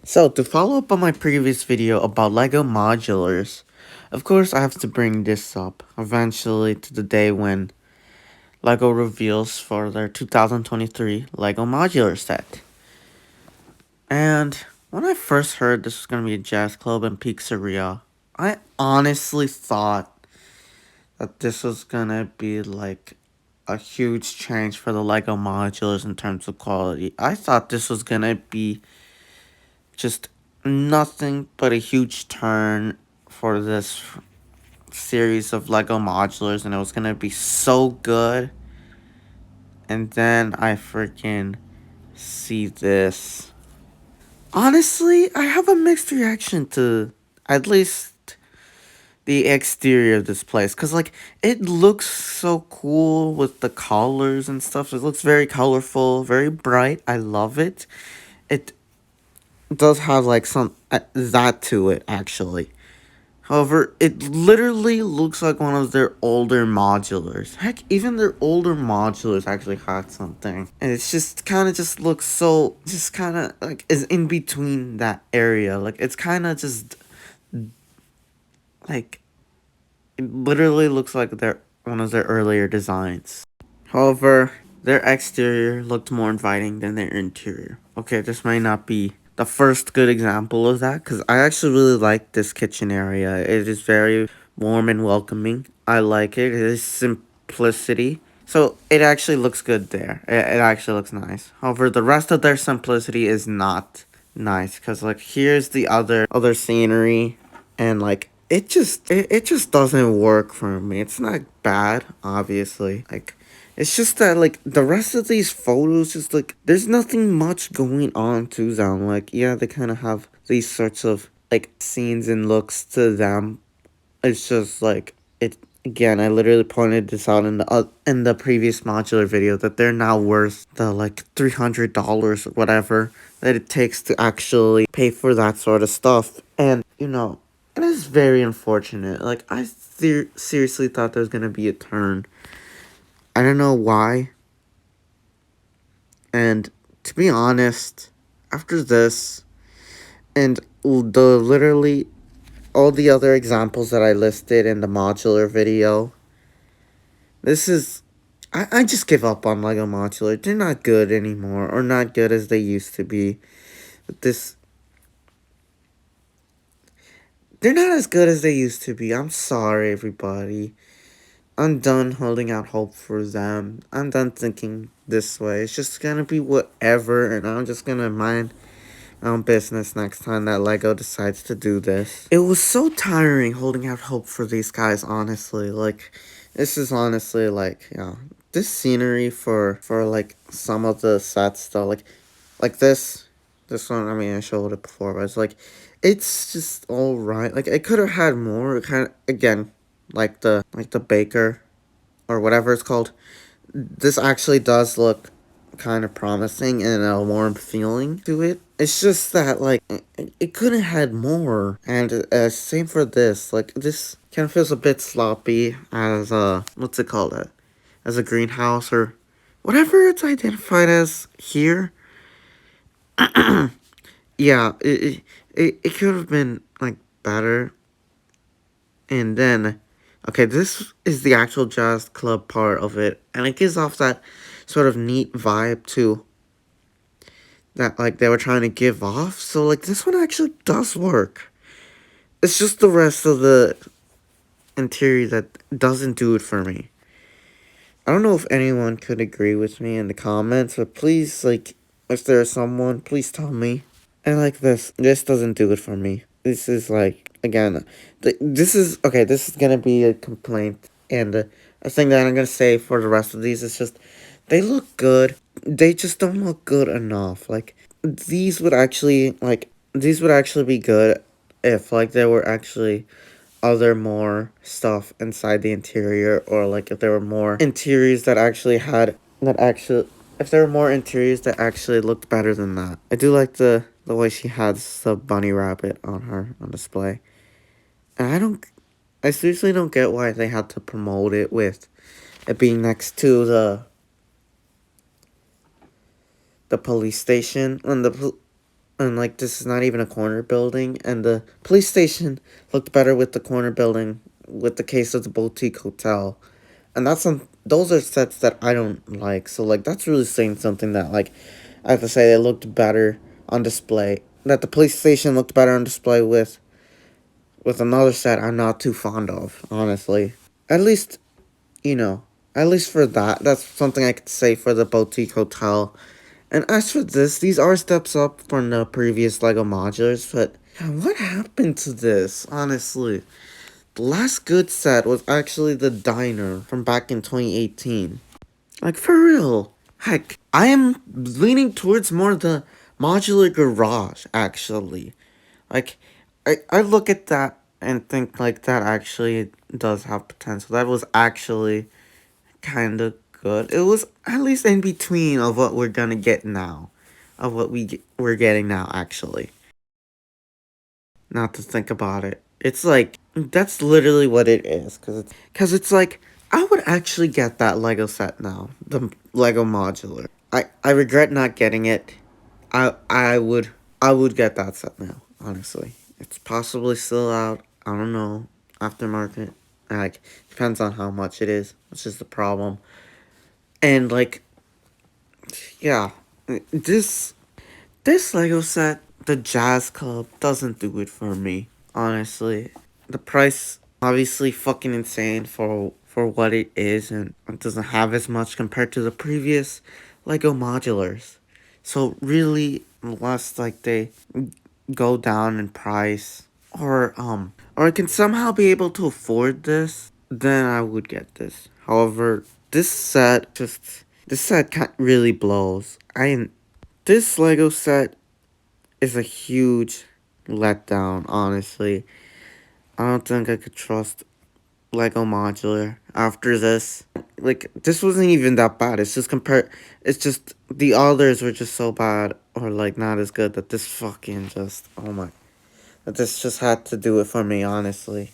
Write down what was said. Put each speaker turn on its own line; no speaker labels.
So, to follow up on my previous video about LEGO modulars, of course I have to bring this up eventually to the day when LEGO reveals for their 2023 LEGO modular set. And when I first heard this was going to be a jazz club and pizzeria, I honestly thought that this was going to be like a huge change for the LEGO modulars in terms of quality. I thought this was going to be just nothing but a huge turn for this series of Lego modulars, and it was gonna be so good. And then I freaking see this. Honestly, I have a mixed reaction to at least the exterior of this place, because like it looks so cool with the colors and stuff. It looks very colorful, very bright. I love it. It does have like some that to it actually. However, it literally looks like one of their older modulars. Heck, even their older modulars actually had something. And it's just kind of just looks so, just kind of like is in between that area. Like it's kind of just like, it literally looks like their one of their earlier designs. However, their exterior looked more inviting than their interior. Okay, this might not be the first good example of that, because I actually really like this kitchen area. It is very warm and welcoming. I like it. It is simplicity. So it actually looks good there. It actually looks nice. However, the rest of their simplicity is not nice, because like here's the other scenery, and like it just doesn't work for me. It's not bad, obviously. Like it's just that like the rest of these photos just like there's nothing much going on to them. Like yeah, they kind of have these sorts of like scenes and looks to them. It's just like it again. I literally pointed this out in the previous modular video that they're now worth the like $300 or whatever that it takes to actually pay for that sort of stuff. And you know, it is very unfortunate. Like I seriously thought there was gonna be a turn. I don't know why. And to be honest, after this and the literally all the other examples that I listed in the modular video, this is I just give up on Lego modular. They're not good anymore, or not good as they used to be. But they're not as good as they used to be. I'm sorry, everybody. I'm done holding out hope for them. I'm done thinking this way. It's just gonna be whatever, and I'm just gonna mind my own business next time that Lego decides to do this. It was so tiring holding out hope for these guys, honestly. Like, this is honestly, like, this scenery for like, some of the sets, though, like this one, I mean, I showed it before, but it's like, it's just alright. Like, it could have had more, kind of, again, like the baker or whatever it's called. This actually does look kind of promising and a warm feeling to it. It's just that like it could have had more. And same for this. Like this kind of feels a bit sloppy as a what's it called? As a greenhouse or whatever it's identified as here. Yeah, it could have been like better. And then, okay, this is the actual jazz club part of it, and it gives off that sort of neat vibe too, that like they were trying to give off. So like this one actually does work. It's just the rest of the interior that doesn't do it for me. I don't know if anyone could agree with me in the comments, but please, like, if there's someone, please tell me. I like this. This doesn't do it for me. This is like, again, this is, okay, this is gonna be a complaint. And a thing that I'm gonna say for the rest of these is just, they look good. They just don't look good enough. Like, these would actually be good if, like, there were actually other more stuff inside the interior, or like if there were more interiors that actually had that actually if there were more interiors that actually looked better than that. I do like the way she has the bunny rabbit on her on display. And I seriously don't get why they had to promote it with it being next to the police station, and And like this is not even a corner building, and the police station looked better with the corner building with the case of the boutique hotel. And that's some those are sets that I don't like. So like that's really saying something that like I have to say they looked better on display. That the police station looked better on display with another set I'm not too fond of, honestly. At least, you know, at least for that, that's something I could say for the boutique hotel. And as for this, these are steps up from the previous LEGO modulars, but yeah, what happened to this, honestly? The last good set was actually the diner from back in 2018. Like, for real. Heck, I am leaning towards more the modular garage, actually. Like, I look at that and think, like, that actually does have potential. That was actually kind of good. It was at least in between of what we're gonna get now. Of what we're getting now, actually. Not to think about it. It's like, that's literally what it is. Cause it's like, I would actually get that Lego set now. The Lego modular. I regret not getting it. I would get that set now, honestly. It's possibly still out. I don't know. Aftermarket. Like, depends on how much it is, which is the problem. And like, yeah. This this Lego set, the Jazz Club, doesn't do it for me, honestly. The price obviously fucking insane for what it is, and it doesn't have as much compared to the previous Lego modulars. So really, unless like they go down in price or I can somehow be able to afford this, then I would get this. However, this set really blows. This Lego set is a huge letdown, honestly. I don't think I could trust Lego Modular after this. Like, this wasn't even that bad. It's just, the others were just so bad, or like not as good, that this fucking just, oh my, that this just had to do it for me, honestly.